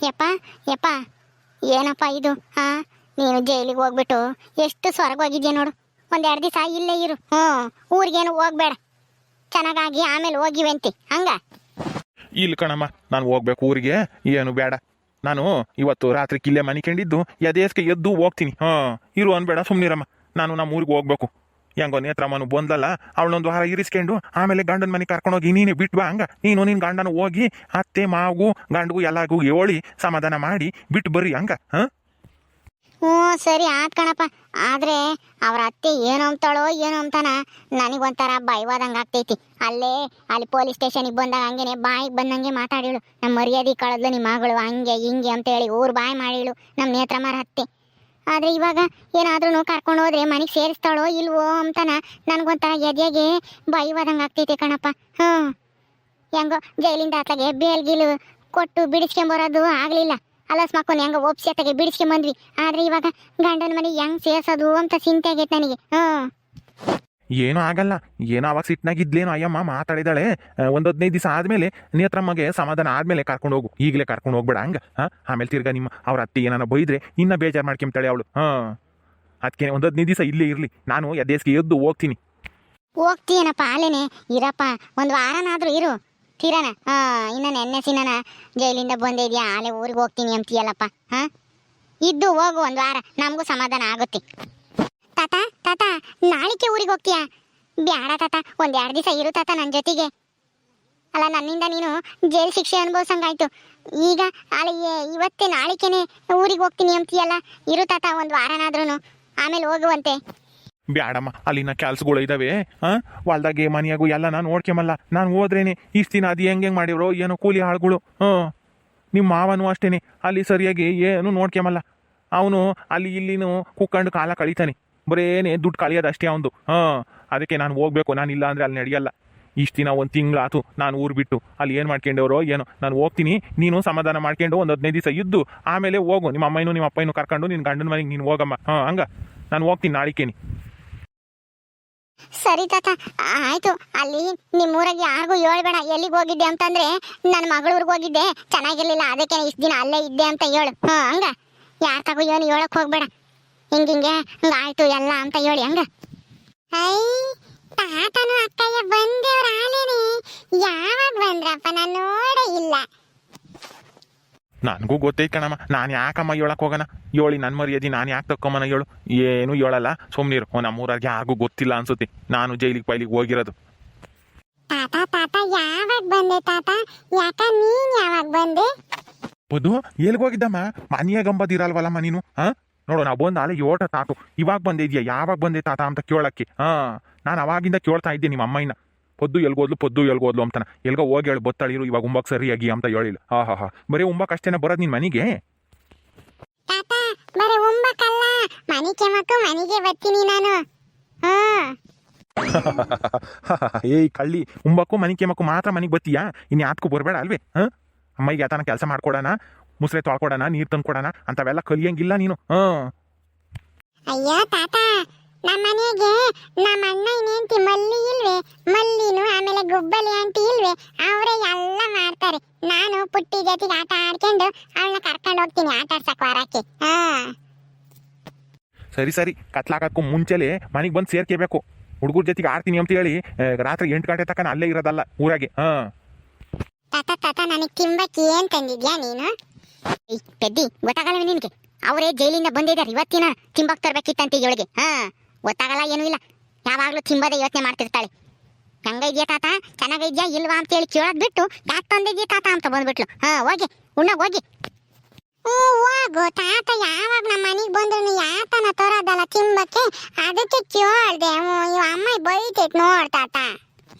ಯಪ್ಪ ಯಪ್ಪ ಏನಪ್ಪ ಇದು ನೀನು ಜೈಲಿಗೆ ಹೋಗ್ಬಿಟ್ಟು ಎಷ್ಟು ಸ್ವರ್ಗ ಹೋಗಿದ್ಯಾ ನೋಡು. 1-2 ದಿವಸ ಇಲ್ಲೇ ಇರು. ಊರಿಗೇನು ಹೋಗ್ಬೇಡ, ಚೆನ್ನಾಗಾಗಿ ಆಮೇಲೆ ಹೋಗಿವಂತಿ ಹಂಗ. ಇಲ್ಲ ಕಣಮ್ಮ, ನಾನು ಹೋಗ್ಬೇಕು ಊರಿಗೆ, ಏನು ಬೇಡ. ನಾನು ಇವತ್ತು ರಾತ್ರಿ ಕಿಲ್ಲೆ ಮನಿಕೊಂಡಿದ್ದು ಎದೇಸ್ಕೆ ಎದ್ದು ಹೋಗ್ತೀನಿ. ಇರು ಅನ್ಬೇಡ, ಸುಮ್ಮನಿರಮ್ಮ. ನಾನು ನಮ್ಮ ಊರಿಗೆ ಹೋಗ್ಬೇಕು. ಹೆಂಗೋ ನೇತ್ರಮ್ಮನು ಬಂದಲ್ಲ, ಅವಳೊಂದು ವಾರ ಇರಿಸ್ಕೊಂಡು ಆಮೇಲೆ ಗಂಡನ ಮನೆ ಕರ್ಕೊಂಡೋಗಿ ನೀನು ಬಿಟ್ಬಾ. ಹಂಗ ನೀನು ನಿನ್ನ ಗಂಡನ ಹೋಗಿ ಅತ್ತೆ ಮಾವು ಗಂಡಗೂ ಎಲ್ಲಾಗೂ ಹೇಳಿ ಸಮಾಧಾನ ಮಾಡಿ ಬಿಟ್ಟು ಬರ್ರಿ ಹಂಗ. ಸರಿ ಆತ್ ಕಣಪ್ಪ. ಆದ್ರೆ ಅವ್ರ ಅತ್ತೆ ಏನು ಅಂತಾಳೋ ಏನೋ ಅಂತಾನ, ನನಗೊಂಥರ ಭಯವಾದಂಗೆ ಆಗ್ತೈತಿ. ಅಲ್ಲಿ ಪೊಲೀಸ್ ಸ್ಟೇಷನಿಗೆ ಬಂದಾಗ ಹಂಗೇನೆ ಬಾಯಿಗೆ ಬಂದಂಗೆ ಮಾತಾಡಿಳು, ನಮ್ಮ ಮರ್ಯಾದೆ ಕಳೆದ್ಲು ನಿಮ್ಮ ಮಗಳು ಹಂಗೆ ಹಿಂಗೆ ಅಂತ ಹೇಳಿ ಊರು ಬಾಯಿ ಮಾಡಿಳು ನಮ್ಮ ನೇತ್ರಮ್ಮರ ಅತ್ತೆ. ಆದರೆ ಇವಾಗ ಏನಾದ್ರೂ ಕರ್ಕೊಂಡು ಹೋದ್ರೆ ಮನೆಗೆ ಸೇರಿಸ್ತಾಳೋ ಇಲ್ವೋ ಅಂತಾನ ನನಗೊಂಥರ ಎದೆಗೆ ಭಯವಾದಂಗೆ ಆಗ್ತೈತಿ ಕಣಪ್ಪ. ಹೆಂಗೋ ಜೈಲಿಂದ ಆತಗೆ ಬೇಲ್ಗಿಲು ಕೊಟ್ಟು ಬಿಡಿಸ್ಕೊಂಬರೋದು ಆಗಲಿಲ್ಲ. ಅಲಸ್ ಮಕ್ಕೊಂಡು ಹೆಂಗ ಒಪ್ಸೆತೆಗೆ ಬಿಡಿಸ್ಕೊಂಬಂದ್ವಿ. ಆದ್ರೆ ಇವಾಗ ಗಂಡನ ಮನೆ ಹೆಂಗ್ ಸೇರ್ಸೋದು ಅಂತ ಚಿಂತೆ ಆಗೈತೆ ನನಗೆ. ಏನೂ ಆಗಲ್ಲ. ಏನೋ ಅವಾಗ ಸಿಟ್ನಾಗಿದ್ಲೇನೋ ಅಯ್ಯಮ್ಮ ಮಾತಾಡಿದಾಳೆ. 15 ದಿವಸ ಆದ್ಮೇಲೆ ನೇತ್ರಮ್ಮಗೆ ಸಮಾಧಾನ ಆದ್ಮೇಲೆ ಕರ್ಕೊಂಡು ಹೋಗು, ಈಗಲೇ ಕರ್ಕೊಂಡು ಹೋಗ್ಬೇಡ ಹಂಗ. ಆಮೇಲೆ ತಿರ್ಗಾ ನಿಮ್ಮ ಅವ್ರ ಅತ್ತೆ ಏನಾನ ಬೈದ್ರೆ ಇನ್ನ ಬೇಜಾರು ಮಾಡ್ಕೊಂತಾಳೆ ಅವಳು. ಅದಕ್ಕೆ 15 ದಿವಸ ಇಲ್ಲೇ ಇರ್ಲಿ, ನಾನು ಎದ್ದೇಸ್ಗೆ ಎದ್ದು ಹೋಗ್ತೀನಿ. ಹೋಗ್ತೀಯನಪ್ಪ ಅಲ್ಲೇನೆ ಇರಪ್ಪ, 1 ವಾರನಾದ್ರೂ ಇರು. ತೀರನ ಇನ್ನ ನೆನ್ನೆ ಸಿನ್ನ ಜೈಲಿಂದ ಬಂದಿದ್ಯಾ, ಆಲೆ ಊರಿಗೆ ಹೋಗ್ತೀನಿ ಅಂತೀಯಲ್ಲಪ್ಪ. ಇದ್ದು ಹೋಗು 1 ವಾರ, ನಮಗೂ ಸಮಾಧಾನ ಆಗುತ್ತೆ. ತಾತ ನಾಳಿಕೆ ಊರಿಗೆ ಹೋಗ್ತೀಯಾ? ಬ್ಯಾಡ ತಾತ, 1-2 ದಿವಸ ಇರು ತಾತ ನನ್ನ ಜೊತೆಗೆ. ಅಲ್ಲ ನನ್ನಿಂದ ನೀನು ಜೈಲ್ ಶಿಕ್ಷೆ ಅನುಭವಿಸಂಗಾಯ್ತು. ಈಗ ಇವತ್ತೇ ನಾಳಿಕೆನೆ ಊರಿಗೆ ಹೋಗ್ತೀನಿ ಅಂತೀಯಲ್ಲ, ಇರು ತಾತ 1 ವಾರನಾದ್ರೂ, ಆಮೇಲೆ ಹೋಗುವಂತೆ. ಬ್ಯಾಡಮ್ಮ, ಅಲ್ಲಿನ ಕೆಲ್ಸಗಳು ಇದಾವೆ. ಹೊಲ್ದಾಗೆ ಮನೆಯಾಗು ಎಲ್ಲ ನಾನು ನೋಡ್ಕೊಂಬಲ್ಲ. ನಾನು ಹೋದ್ರೇನೆ ಇಷ್ಟು ದಿನ ಅದು ಹೆಂಗೆ ಮಾಡಿವ್ರೋ ಏನೋ ಕೂಲಿ ಆಳುಗಳು. ನಿಮ್ಮ ಮಾವನು ಅಷ್ಟೇನೆ, ಅಲ್ಲಿ ಸರಿಯಾಗಿ ಏನು ನೋಡ್ಕೊಂಬಲ್ಲ. ಅವನು ಅಲ್ಲಿ ಇಲ್ಲಿನೂ ಕುಕ್ಕಂಡು ಕಾಲ ಕಳೀತಾನೆ, ಬರೇನೆ ದುಡ್ಡು ಕಳಿಯೋದು ಅಷ್ಟೇ ಅವನು. ಅದಕ್ಕೆ ನಾನು ಹೋಗ್ಬೇಕು. ನಾನು ಇಲ್ಲ ಅಂದರೆ ಅಲ್ಲಿ ನಡೆಯಲ್ಲ. ಇಷ್ಟು ದಿನ 1 ತಿಂಗಳಾತು ನಾನು ಊರು ಬಿಟ್ಟು. ಅಲ್ಲಿ ಏನು ಮಾಡ್ಕೊಂಡವ್ರೋ ಏನೋ. ನಾನು ಹೋಗ್ತೀನಿ, ನೀನು ಸಮಾಧಾನ ಮಾಡ್ಕೊಂಡು 15 ದಿವಸ ಇದ್ದು ಆಮೇಲೆ ಹೋಗು. ನಿಮ್ಮ ಅಮ್ಮನೂ ನಿಮ್ಮ ಅಪ್ಪನೂ ಕರ್ಕೊಂಡು ನಿನ್ನ ಗಂಡನ ಮನೆಗೆ ನೀನು ಹೋಗಮ್ಮ. ಹಂಗ ನಾನು ಹೋಗ್ತೀನಿ ನಾಳಿಕೇನಿ. ಸರಿ ತಾತ ಆಯ್ತು. ಅಲ್ಲಿ ನಿಮ್ಮೂರಾಗ ಯಾರಿಗೂ ಹೇಳ್ಬೇಡ ಎಲ್ಲಿಗೆ ಹೋಗಿದ್ದೆ ಅಂತಂದ್ರೆ ನನ್ನ ಮಗಳೂರಿಗೆ ಹೋಗಿದ್ದೆ, ಚೆನ್ನಾಗಿರ್ಲಿಲ್ಲ, ಅದಕ್ಕೆ ಇಷ್ಟು ದಿನ ಅಲ್ಲೇ ಇದ್ದೆ ಅಂತ ಹೇಳು. ಹಂಗ ಯಾರ ತಗೋ ಏನು ಹೇಳಕ್ ಹೋಗ್ಬೇಡ. ಹಿಂಗೆ ಆಯ್ತು ಎಲ್ಲ ಅಂತ ಹೇಳಿ ಹಂಗ. ತಾತನು ಅಕ್ಕಯ್ಯ ಬಂದೇವ್ರ ಆಲೇನೆ, ಯಾವಾಗ ಬಂದ್ರಪ್ಪ? ನಾನು ನೋಡೇ ಇಲ್ಲ. ನನಗೂ ಗೊತ್ತೈತೆ ಕಣಮ್ಮ, ನಾನು ಯಾಕಮ್ಮ ಹೇಳಕ್ ಹೋಗೋಣ? ಹೇಳಿ ನನ್ನ ಮರ್ಯಾದೆ ನಾನು ಯಾಕೆ ತಕ್ಕೊಮ್ಮನ ಹೇಳು? ಏನು ಹೇಳಲ್ಲ, ಸುಮ್ಮನಿರು. ನಮ್ಮೂರಾಗೆ ಯಾರಿಗೂ ಗೊತ್ತಿಲ್ಲ ಅನ್ಸುತ್ತೆ ನಾನು ಜೈಲಿಗೆ ಪೈಲಿಗೆ ಹೋಗಿರೋದು. ತಾತ ಯಾವಾಗ ಬಂದೆ ತಾತ? ಯಾಕ ನೀನ್ ಯಾವಾಗ ಬಂದೆ? ಬದು ಎಲ್ಲಿಗೆ ಹೋಗಿದ್ದಮ್ಮ? ಮನೆಯಾಗಂಬದಿರಲ್ವಲ್ಲಮ್ಮ ನೀನು. ನೋಡು, ನಾವು ಬಂದ ಅಲೆ 8 ತಾತು, ಇವಾಗ ಬಂದಿದ್ಯಾ? ಯಾವಾಗ ಬಂದೆ ತಾತ ಅಂತ ಕೇಳಕ್ಕೆ. ನಾನು ಅವಾಗಿಂದ ಕೇಳ್ತಾ ಇದ್ದೆ ನಿಮ್ಮ ಅಮ್ಮಯ್ಯನ, ಪೊದ್ದು ಎಲ್ಗೋದ್ಲು ಅಂತಾನ. ಎಲ್ಗೋ ಹೋಗಿ ಹೇಳಿ ಬತ್ತಾಳಿರು, ಇವಾಗ ಉಂಬಕ್ ಸರಿಯಾಗಿ ಅಂತ ಹೇಳಿಲ್ಲ. ಬರೀ ಉಂಬಕ್ ಅಷ್ಟೇನ ಬರೋದು ನಿನ್ ಮನೆಗೆ? ತಾತ ಬರೀ ಉಂಬಕಲ್ಲ, ಮನೆ ಕೆಮಕು ಮನೆಗೆ ಬರ್ತೀನಿ ನಾನು. ಏಯ್ ಕಳ್ಳಿ, ಉಂಬಕ್ಕು ಮನೆ ಕೆಮಕ್ಕು ಮಾತ್ರ ಮನೆಗೆ ಬತ್ತೀಯಾ? ಇನ್ನು ಯಾತ್ಗೂ ಬರಬೇಡ ಅಲ್ವೇ? ಅಮ್ಮಗೆ ಯಾತನ ಕೆಲಸ ಮಾಡ್ಕೊಡೋಣ, ಮುಸ್ರೆ ತೊಳ್ಕೊಡೋಣ, ನೀರು ತಂದ್ಕೊಡೋಣ ಅಂತವೆಲ್ಲ ಕಲಿಯಂಗಿಲ್ಲ ನೀನು. ಅಯ್ಯೋ ತಾತ, ನಮ್ಮ ಮನೆಗೆ ನಮ್ಮ ಅಣ್ಣ ಇನ್ನೇಂತಿ ಮಲ್ಲಿ ಇಲ್ವೇ? ಮಲ್ಲಿನು ಆಮೇಲೆ ಗುಬ್ಬಲಿ ಆಂಟಿ ಇಲ್ವೇ? ಅವರೇ ಎಲ್ಲ ಮಾಡ್ತಾರೆ. ನಾನು ಪುಟ್ಟಿ ಜೊತೆಗೆ ಆಟ ಆಡ್ಕೊಂಡು ಅವಳನ್ನ ಕರ್ಕೊಂಡು ಹೋಗ್ತೀನಿ ಆಟ ಆಡ್ಸಕ್ ವಾರಕ್ಕೆ. ಸರಿ ಕತ್ಲಾಕಕ್ಕೂ ಮುಂಚೆಲೆ ಮನೆಗೆ ಬಂದು ಸೇರ್ಕೋಬೇಕು. ಹುಡುಗರ ಜೊತೆಗೆ ಆಡ್ತೀನಿ ಅಂತ ಹೇಳಿ ರಾತ್ರಿ 8 ಗಂಟೆ ತನಕ ಅಲ್ಲೇ ಇರೋದಲ್ಲ ಊರಾಗೆ. ತಾತ ನನಗೆ ತಿಂಬಕ್ಕೆ ಏನ್ ತಂದಿದ್ಯಾ ನೀನು? ಪೆದ್ದಿ ಗೊತ್ತಾಗಲ್ಲ ನಿನ್ಗೆ? ಅವರೇ ಜೈಲಿಂದ ಬಂದಿದ್ದಾರೆ, ಇವತ್ತಿನ ತಿಂಬಕ್ ತರ್ಬೇಕಿತ್ತಂತ ಇವಳಿಗೆ. ಗೊತ್ತಾಗಲ್ಲ, ಏನೂ ಇಲ್ಲ, ಯಾವಾಗ್ಲೂ ತಿಂಬದೇ ಯೋಚನೆ ಮಾಡ್ತಿರ್ತಾಳೆ. ಹೆಂಗ ಇದೆಯಾ ತಾತ, ಚೆನ್ನಾಗಿದ್ಯಾ ಇಲ್ವಾ ಅಂತ ಹೇಳಿ ಕೇಳೋದ್ ಬಿಟ್ಟು ಯಾಕೆ ತಂದಿದ್ಯಾ ತಾತ ಅಂತ ಬಂದ್ಬಿಟ್ಲು. ಹೋಗಿ ಉಣ್ಣೋಗಿ ಹೋಗಿ. ಹೋಗು ತಾತ, ಯಾವಾಗ ನಮ್ಮ ಮನೆಗೆ ಬಂದ್ರು ಯಾತನ ತರೋದಲ್ಲ ತಿಂಬಕ್ಕೆ, ಅದಕ್ಕೆ ಕೇಳ್ದೆ. ಅಮ್ಮ ಬೈತೈತ್ ನೋಡ್ ತಾತ.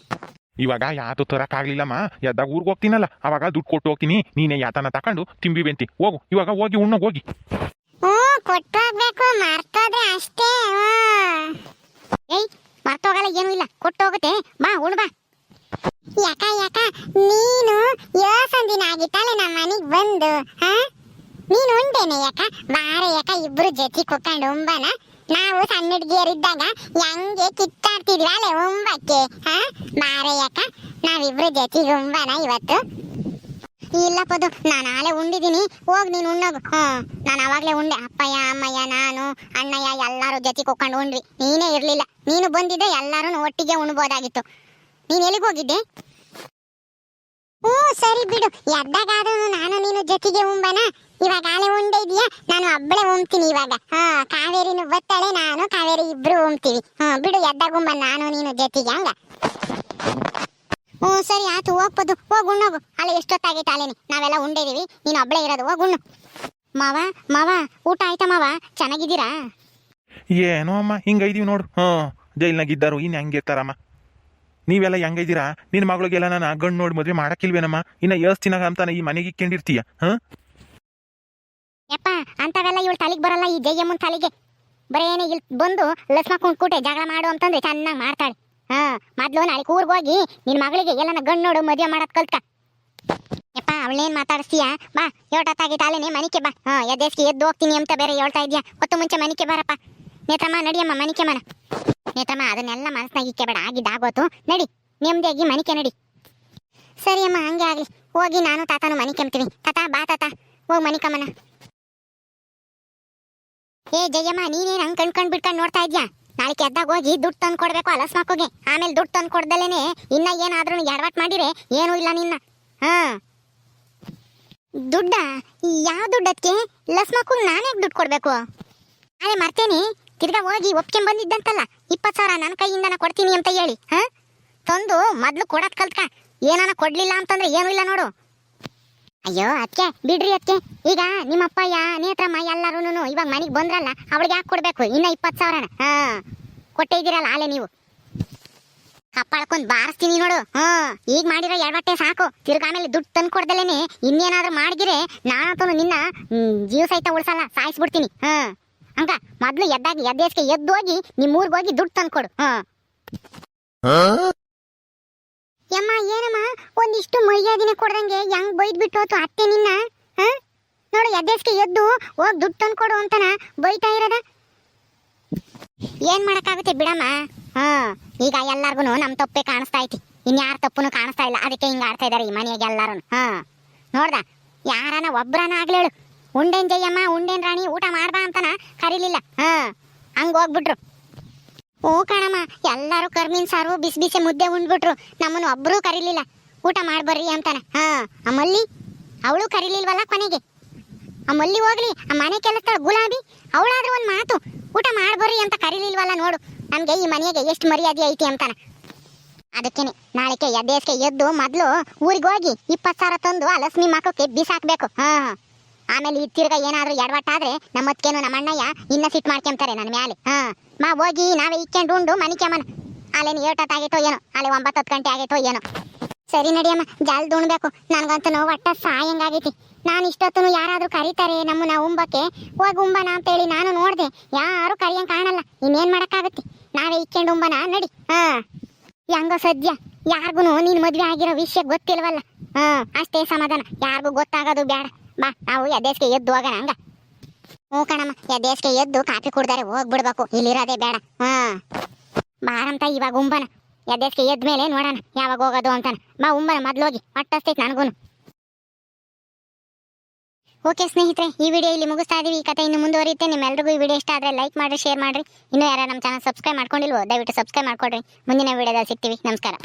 ಇವಾಗ ಯಾತು ತರಕ್ಕಾಗ್ಲಿಲ್ಲಮ್ಮ, ಎದ್ದಾಗ ಊರಿಗೆ ಹೋಗ್ತೀನಲ್ಲ ಅವಾಗ ದುಡ್ಡು ಕೊಟ್ಟು ಹೋಗ್ತೀನಿ, ನೀನೇ ಯಾತನ ತಕೊಂಡು ತಿಂಬಿ ಬೆಂತಿ. ಹೋಗು ಇವಾಗ, ಹೋಗಿ ಉಣ್ಣೋಗಿ. ಕೊಟ್ಟು ಹೋಗ್ಬೇಕು, ಮರ್ತೋದ್ರೆ ಅಷ್ಟೇ. ಏಯ್ ಮರ್ತೋಗಲ್ಲ, ಏನೂ ಇಲ್ಲ, ಕೊಟ್ಟು ಹೋಗುತ್ತೆ. ಬಾ ಉಣ್ ಬಾ. ಯಾಕ ನೀನು ದಿನ ಆಗಿತ್ತಲ್ಲ ನಮ್ಮ ಮನೆಗೆ ಬಂದು. ನೀನು ಉಂಡೇನೆ ಯಾಕ? ಬಾರೆ ಯಾಕ, ಇಬ್ರು ಜೊತೆ ಕುತ್ಕೊಂಡು ಉಂಬನ. ನಾವು ಸಣ್ಣ ಹುಡುಗಿಯರಿದ್ದಾಗ ಹೆಂಗೆ ಕಿತ್ತಾಡ್ತಿದ್ವಿ ಅಲ್ಲೇ ಉಂಬಕ್ಕೆ. ಬಾರೆ ಯಾಕ, ನಾವಿಬ್ರು ಜೊತೆಗೆ ಉಂಬನ ಇವತ್ತು. ಇಲ್ಲ ಪದು ನಾನು ಆಲೆ ಉಂಡಿದ್ದೀನಿ, ಹೋಗ್ ನೀನು ಉಣ್ಣೋಗು. ನಾನು ಅವಾಗ್ಲೇ ಉಂಡೆ, ಅಪ್ಪಯ್ಯ ಅಮ್ಮಯ್ಯ ನಾನು ಅಣ್ಣಯ್ಯ ಎಲ್ಲಾರು ಜೊತೆ ಕೊಕ್ಕೊಂಡು ಉಂಡ್ವಿ, ನೀನೇ ಇರ್ಲಿಲ್ಲ. ನೀನು ಬಂದಿದ್ದೆ ಎಲ್ಲಾರು ಒಟ್ಟಿಗೆ ಉಣ್ಬೋದಾಗಿತ್ತು. ನೀನ್ ಎಲ್ಲಿಗೆ ಹೋಗಿದ್ದೆ? ಸರಿ ಬಿಡು, ಎದ್ದಾಗಾದ್ರೂ ನಾನು ನೀನು ಜೊತೆಗೆ ಉಂಬನ. ಇವಾಗ ಆಲೆ ಉಂಡೆ ಇದೆಯಾ, ನಾನು ಒಬ್ಬಳೆ ಉಂಬ್ತೀನಿ ಇವಾಗ. ಕಾವೇರಿನು ಬತ್ತಾಳೆ, ನಾನು ಕಾವೇರಿ ಇಬ್ರು ಉಂಬ್ತೀವಿ. ಬಿಡು, ಎದ್ದಾಗ ಉಂಬ ನಾನು ನೀನು ಜೊತೆಗೆ, ಹಂಗ. ಸರಿ ಆಯ್ತು, ಹೋಗ್ಬೋದು, ಹೋಗ್ ಉಣ್ಣೋಗು. ಅಲ್ಲ ಎಷ್ಟೊತ್ತಾಗೈತೆ ಅಲ್ಲೇನೆ, ನಾವೆಲ್ಲ ಉಂಡಿದೀವಿ, ನೀನು ಒಬ್ಳೆ ಇರೋದು, ಹೋಗ್ ಉಣ್ಣು. ಮಾವ ಮಾವ, ಊಟ ಆಯ್ತಾ ಮಾವ? ಚೆನ್ನಾಗಿದ್ದೀರಾ? ಏನೋ ಅಮ್ಮ ಹಿಂಗೈದೀವಿ ನೋಡು. ಜೈಲ್ನಾಗಿದ್ದಾರು ಇನ್ನು ಹೆಂಗಿರ್ತಾರಮ್ಮ. ನೀವೆಲ್ಲ ಹೆಂಗೈದ್ದೀರಾ? ನಿನ್ನ ಮಗಳಿಗೆಲ್ಲ ನಾನು ಗಂಡು ನೋಡಿ ಮದುವೆ ಮಾಡಕ್ಕಿಲ್ವೇನಮ್ಮ? ಇನ್ನು ಯೋಸ್ತಿನಾಗ ಅಂತಾನೆ ಈ ಮನೆಗೆ ಇಕ್ಕೊಂಡಿರ್ತೀಯ? ಯಪ್ಪ, ಅಂತವೆಲ್ಲ ಇವಳು ತಲೆಗೆ ಬರಲ್ಲ, ಈ ಜಯ್ಯಮ್ಮನ ತಲೆಗೆ. ಬರೇನೆ ಇಲ್ಲಿ ಬಂದು ಲಸ್ಮಕ್ಕೊಂಡ್ ಕೂಟೆ ಜಗಳ ಮಾಡು ಅಂತಂದ್ರೆ ಚೆನ್ನಾಗಿ ಮಾಡ್ತಾಳೆ. ಮೊದ್ಲು ನಾಳೆ ಊರ್ಗ್ ಹೋಗಿ ನಿನ್ ಮಗಳಿಗೆ ಎಲ್ಲನ ಗಂಡು ನೋಡು ಮದುವೆ ಮಾಡಕ್ ಕಲ್ತ್ಕ. ಯಪ್ಪ, ಅವಳೇನ್ ಮಾತಾಡಿಸ್ತೀಯಾ? ಬಾ, ಏಟೊತ್ತಾಗೈತೆ ಅಲ್ಲೇನೆ ಮನಿಕೆ ಬಾ. ಎದ್ದೇಸ್ಗೆ ಎದ್ದು ಹೋಗ್ತೀನಿ ಅಂತ ಬೇರೆ ಹೇಳ್ತಾ ಇದ್ಯಾ. ಹೊತ್ತು ಮುಂಚೆ ಮನಿಕೆ ಬಾರಪ್ಪ. ನೇತ್ರಮ್ಮ ನಡಿಯಮ್ಮ ಮನಿಕೆ ಮನ. ನೇತ್ರಮ್ಮ, ಅದನ್ನೆಲ್ಲ ಮನಸ್ನಾಗ ಇಕ್ಕಬೇಡ, ಆಗಿದ್ದಾಗೋತು. ನಡಿ, ನೆಮ್ಮದಿಯಾಗಿ ಮನಿಕೆ ನಡಿ. ಸರಿ ಅಮ್ಮ, ಹಂಗೆ ಆಗ್ಲಿ. ಹೋಗಿ ನಾನು ತಾತನು ಮನಿಕೆಂಬ್ತೀವಿ. ತಾತ ಬಾ ತಾತ, ಹೋಗ್ ಮನಿಕಮ್ಮನ. ಏ ಜಯಮ್ಮ, ನೀನೇನು ಹಂಗೆ ಕಣ್ಕೊಂಡ್ ಬಿಟ್ಕೊಂಡು ನೋಡ್ತಾ ಇದ್ಯಾ? ನಾಳೆ ಎದ್ದಾಗ ಹೋಗಿ ದುಡ್ಡು ತಂದು ಕೊಡ್ಬೇಕು ಅಲಸ್ಮಕ್ಕೋಗೆ. ಆಮೇಲೆ ದುಡ್ಡು ತಂದು ಕೊಡ್ದಲೇನೆ ಇನ್ನ ಏನಾದ್ರೂ ಎಡವಟ್ ಮಾಡಿದ್ರೆ ಏನೂ ಇಲ್ಲ ನಿನ್ನ. ದುಡ್ಡ? ಯಾವ ದುಡ್ಡಕ್ಕೆ? ಲಸ್ಮಕ್ಕು ನಾನೇ ದುಡ್ಡು ಕೊಡ್ಬೇಕು? ಅದೇ ಮರ್ತೇನೆ, ತಿರ್ಗಾ ಹೋಗಿ ಒಪ್ಕೊಂಡ್ ಬಂದಿದ್ದಂತಲ್ಲ 20,000 ನನ್ನ ಕೈಯಿಂದನ ಕೊಡ್ತೀನಿ ಅಂತ ಹೇಳಿ. ತಂದು ಮೊದ್ಲು ಕೊಡೋದ್ ಕಲ್ತ್ಕ. ಏನಾನ ಕೊಡ್ಲಿಲ್ಲ ಅಂತಂದ್ರೆ ಏನೂ ಇಲ್ಲ ನೋಡು. ಅಯ್ಯೋ ಅದಕ್ಕೆ ಬಿಡ್ರಿ, ಅದಕ್ಕೆ ಈಗ ನಿಮ್ಮಪ್ಪಯ್ಯ ನೇತ್ರಮ್ಮ ಎಲ್ಲರೂ ಇವಾಗ ಮನೆಗೆ ಬಂದ್ರಲ್ಲ, ಅವಳಿಗೆ ಯಾಕೆ ಕೊಡ್ಬೇಕು ಇನ್ನ 20,000ನ? ಕೊಟ್ಟೇ ಇದ್ದೀರಲ್ಲ ಆಲೆ ನೀವು. ಕಪ್ಪಾಳ್ಕೊಂಡ್ ಬಾರಿಸ್ತೀನಿ ನೋಡು. ಈಗ ಮಾಡಿರೋ ಎಡವಟ್ಟೆ ಸಾಕು. ತಿರ್ಗ ಆಮೇಲೆ ದುಡ್ಡು ತಂದು ಕೊಡ್ದಲೇನೆ ಇನ್ನೇನಾದ್ರೂ ಮಾಡಿದ್ರೆ ನಾನಂತೂ ನಿನ್ನ ಜೀವ ಸಹಿತ ಉಳ್ಸಲ್ಲ, ಸಾಯಿಸ್ಬಿಡ್ತೀನಿ. ಹಂಗ ಮೊದ್ಲು ಎದ್ದೇಸ್ಗೆ ಎದ್ದು ಹೋಗಿ ನಿಮ್ಮೂರ್ಗೆ ಹೋಗಿ ದುಡ್ಡು ತಂದು ಕೊಡು. ಯಮ್ಮ, ಏನಮ್ಮ ಒಂದಿಷ್ಟು ಮರ್ಯಾದಿನ ಕೊಡ್ದಂಗೆ ಹೆಂಗ್ ಬೈದ್ ಬಿಟ್ಟು ಹೋತು ಅತ್ತೆ ನಿನ್ನ? ನೋಡು, ಎದ್ದೇಸ್ಗೆ ಎದ್ದು ಹೋಗಿ ದುಡ್ಡು ತಂದು ಕೊಡು ಅಂತನ ಬೈತಾ ಇರೋದ. ಏನ್ ಮಾಡಕ್ಕಾಗುತ್ತೆ ಬಿಡಮ್ಮ. ಈಗ ಎಲ್ಲಾರ್ಗು ನಮ್ ತಪ್ಪೇ ಕಾಣಿಸ್ತಾ ಐತಿ, ಇನ್ಯಾರ ತಪ್ಪುನು ಕಾಣಿಸ್ತಾ ಇಲ್ಲ. ಅದಕ್ಕೆ ಹಿಂಗ ಆಡ್ತಾ ಇದಾರೆ ಈ ಮನೆಯಾಗ ಎಲ್ಲಾರು. ನೋಡ್ದ, ಯಾರನ ಒಬ್ರನ ಆಗ್ಲೇಳು, ಉಂಡೇನ್ ಜಯಮ್ಮ ಉಂಡೇನ್ ರಾಣಿ ಊಟ ಮಾಡ್ಬಾ ಅಂತನ ಕರೀಲಿಲ್ಲ. ಹಂಗ ಹೋಗ್ಬಿಟ್ರು. ಕಣಮ್ಮ, ಎಲ್ಲಾರು ಕರ್ಮೀನ್ ಸಾರು ಬಿಸಿ ಬಿಸಿ ಮುದ್ದೆ ಉಂಡ್ಬಿಟ್ರು. ನಮ್ಮನ್ನು ಒಬ್ರು ಕರೀಲಿಲ್ಲ ಊಟ ಮಾಡ್ಬರ್ರಿ ಅಂತಾನ. ಆ ಮಲ್ಲಿ ಅವಳು ಕರೀಲಿಲ್ವಲ್ಲ ಕೊನೆಗೆ. ಆ ಮಲ್ಲಿ ಹೋಗ್ಲಿ, ಆ ಮನೆ ಕೆಲಸದಳ ಗುಲಾಬಿ ಅವಳಾದ್ರೂ ಒಂದ್ ಮಾತು ಊಟ ಮಾಡ್ಬರ್ರಿ ಅಂತ ಕರೀಲಿಲ್ವಲ್ಲ. ನೋಡು ನಮ್ಗೆ ಈ ಮನೆಗೆ ಎಷ್ಟು ಮರ್ಯಾದೆ ಐತಿ ಅಂತಾನ. ಅದಕ್ಕೇನೆ ನಾಳೆಗೆ ಎದ್ದೇಸ್ಗೆ ಎದ್ದು ಮೊದ್ಲು ಊರಿಗೆ ಹೋಗಿ 20,000 ತಂದು ಆ ಲಕ್ಷ್ಮಿ ಮಕ್ಕಕ್ಕೆ ಬಿಸಾಕ್ಬೇಕು. ಆಮೇಲೆ ಈ ತಿರ್ಗ ಏನಾದ್ರೂ ಎಡವಟ್ಟಾದ್ರೆ ನಮ್ಮತ್ಕೇನು ನಮ್ಮ ಅಣ್ಣಯ್ಯ ಇನ್ನ ಸಿಟ್ ಮಾಡ್ಕೊಂತಾರೆ ನನ್ನ ಮ್ಯಾಲೆ. ಮಾ ಹೋಗಿ ನಾವೇ ಇಕ್ಕೊಂಡು ಉಂಡು ಮನಿಕೆಮ್ಮನ. ಅಲ್ಲೇನು 8 ಆಗೈತೋ ಏನೋ, ಅಲ್ಲೇ 9-10 ಗಂಟೆ ಆಗೈತೋ ಏನೋ. ಸರಿ ನಡಿಯಮ್ಮ, ಜಲ್ದಿ ಉಣ್ಬೇಕು. ನನ್ಗಂತೂ ಒಟ್ಟ ಸಾಯಂಗಾಗೈತಿ. ನಾನು ಇಷ್ಟೊತ್ತನು ಯಾರಾದ್ರೂ ಕರೀತಾರೆ ನಮ್ಮನ್ನ ಉಂಬಕ್ಕೆ, ಹೋಗಿ ಉಂಬನ ಅಂತೇಳಿ ನಾನು ನೋಡ್ದೆ, ಯಾರು ಕರಿಯಂಗ್ ಕಾಣಲ್ಲ. ಇನ್ನೇನ್ ಮಾಡಕ್ಕಾಗತ್ತೆ, ನಾವೇ ಇಕ್ಕೊಂಡು ಉಂಬನ. ನಡಿ. ಹೆಂಗೋ ಸದ್ಯ ಯಾರಿಗೂ ನೀನ್ ಮದ್ವೆ ಆಗಿರೋ ವಿಷಯ ಗೊತ್ತಿಲ್ವಲ್ಲ. ಅಷ್ಟೇ ಸಮಾಧಾನ, ಯಾರಿಗೂ ಗೊತ್ತಾಗೋದು ಬೇಡ. ಬಾ, ನಾವು ಎದ್ದೇಸ್ಗೆ ಎದ್ದು ಹೋಗೋಣ. ಹಂಗ ಕಣಮ್ಮ, ಎದ್ದೇಸ್ಗೆ ಎದ್ದು ಕಾಫಿ ಕುಡ್ದಾರೆ ಹೋಗ್ಬಿಡ್ಬೇಕು, ಇಲ್ಲಿರೋದೇ ಬೇಡ. ಬಾರಂತ ಇವಾಗ ಉಂಬನ. ಎದ್ದೇಸ್ಗೆ ಎದ್ದ ಮೇಲೆ ನೋಡೋಣ ಯಾವಾಗ ಹೋಗೋದು ಅಂತಾನ. ಬಾ ಉಂಬನ, ಮೊದ್ಲೋಗಿ ಹೊಟ್ಟಸ್ತೈತೆ ನನಗೂನು. ಓಕೆ ಸ್ನೇಹಿತರೆ, ಈ ವಿಡಿಯೋ ಇಲ್ಲಿ ಮುಗಿಸ್ತಾ ಇದೀವಿ. ಈ ಕಥೆ ಇನ್ನು ಮುಂದುವರಿಯುತ್ತೆ. ನಿಮ್ಮೆಲ್ಲರಿಗೂ ಈ ವಿಡಿಯೋ ಇಷ್ಟ ಆದರೆ ಲೈಕ್ ಮಾಡಿ, ಶೇರ್ ಮಾಡಿರಿ. ಇನ್ನೂ ಯಾರು ನಮ್ಮ ಚಾನಲ್ ಸಬ್ಸ್ಕ್ರೈಬ್ ಮಾಡ್ಕೊಂಡಿಲ್ವೋ ದಯವಿಟ್ಟು ಸಬ್ಸ್ಕ್ರೈಬ್ ಮಾಡ್ಕೊಡ್ರಿ. ಮುಂದಿನ ವಿಡಿಯೋದಲ್ಲಿ ಸಿಗ್ತೀವಿ. ನಮಸ್ಕಾರ.